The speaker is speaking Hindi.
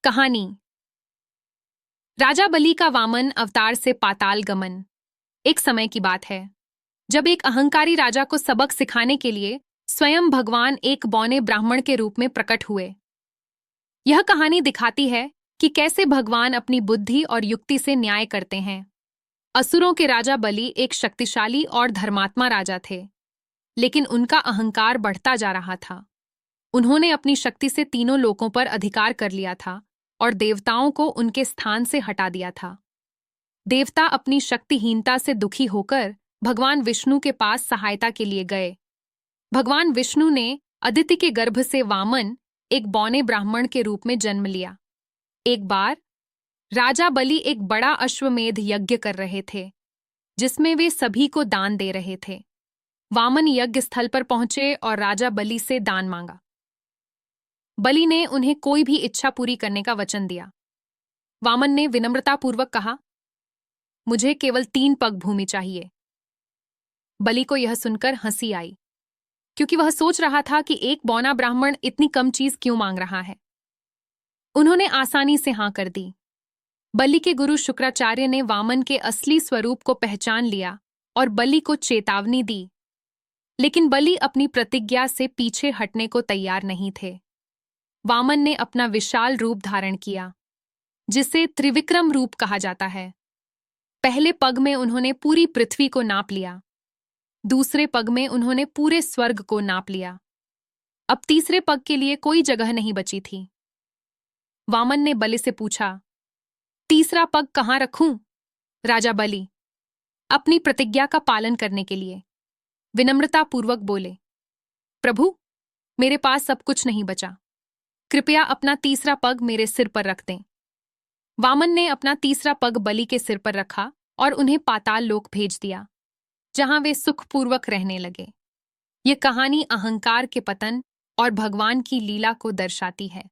कहानी। राजा बलि का वामन अवतार से पाताल गमन। एक समय की बात है जब एक अहंकारी राजा को सबक सिखाने के लिए स्वयं भगवान एक बौने ब्राह्मण के रूप में प्रकट हुए। यह कहानी दिखाती है कि कैसे भगवान अपनी बुद्धि और युक्ति से न्याय करते हैं। असुरों के राजा बलि एक शक्तिशाली और धर्मात्मा राजा थे, लेकिन उनका अहंकार बढ़ता जा रहा था। उन्होंने अपनी शक्ति से तीनों लोकों पर अधिकार कर लिया था और देवताओं को उनके स्थान से हटा दिया था। देवता अपनी शक्तिहीनता से दुखी होकर भगवान विष्णु के पास सहायता के लिए गए। भगवान विष्णु ने अदिति के गर्भ से वामन, एक बौने ब्राह्मण के रूप में जन्म लिया। एक बार राजा बलि एक बड़ा अश्वमेध यज्ञ कर रहे थे, जिसमें वे सभी को दान दे रहे थे। वामन यज्ञ स्थल पर पहुंचे और राजा बलि से दान मांगा। बलि ने उन्हें कोई भी इच्छा पूरी करने का वचन दिया। वामन ने विनम्रतापूर्वक कहा, मुझे केवल 3 पग भूमि चाहिए। बलि को यह सुनकर हंसी आई, क्योंकि वह सोच रहा था कि एक बौना ब्राह्मण इतनी कम चीज क्यों मांग रहा है। उन्होंने आसानी से हां कर दी। बलि के गुरु शुक्राचार्य ने वामन के असली स्वरूप को पहचान लिया और बलि को चेतावनी दी, लेकिन बलि अपनी प्रतिज्ञा से पीछे हटने को तैयार नहीं थे। वामन ने अपना विशाल रूप धारण किया, जिसे त्रिविक्रम रूप कहा जाता है। पहले पग में उन्होंने पूरी पृथ्वी को नाप लिया, दूसरे पग में उन्होंने पूरे स्वर्ग को नाप लिया। अब तीसरे पग के लिए कोई जगह नहीं बची थी। वामन ने बलि से पूछा, तीसरा पग कहाँ रखूं? राजा बलि अपनी प्रतिज्ञा का पालन करने के लिए विनम्रतापूर्वक बोले, प्रभु, मेरे पास सब कुछ नहीं बचा, कृपया अपना तीसरा पग मेरे सिर पर रख दें। वामन ने अपना तीसरा पग बलि के सिर पर रखा और उन्हें पाताल लोक भेज दिया, जहां वे सुखपूर्वक रहने लगे। ये कहानी अहंकार के पतन और भगवान की लीला को दर्शाती है।